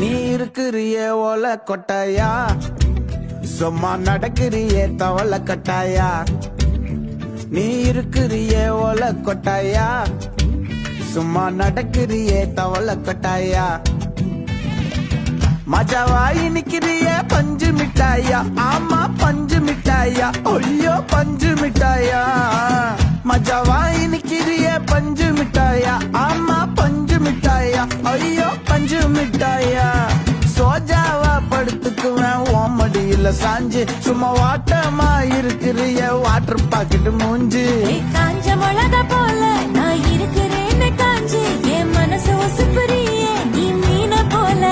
நீ இருக்கிறியே ஓல கொட்டாயா, சும்மா நடக்கிறியே தவள கட்டாயா. நீ இருக்கிறியே ஓல கொட்டாயா, சும்மா நடக்கிறியே தவள கட்டாயா. மஜாவாயி நிக்கிறிய பஞ்சு மிட்டாயா, ஆமா பஞ்சு மிட்டாயா, ஐயோ பஞ்சு மிட்டாயா. மஜாவாயி நிக்கிறிய பஞ்சு மிட்டாயா, ஆமா பஞ்சு மிட்டாயா, ஐயோ பஞ்சு மிட்டாயா. சோஜாவா படுத்துக்குவேன் ஓமடியில சாஞ்சு, சும்மா வாட்டமா இருக்கிறிய வாட்டர் பாக்கெட் மூஞ்சி. காஞ்ச மிளகா போல நான் இருக்கிறேன்னு காஞ்சி, என் மனசு ஒசுப்புறியே நீ மீன போல.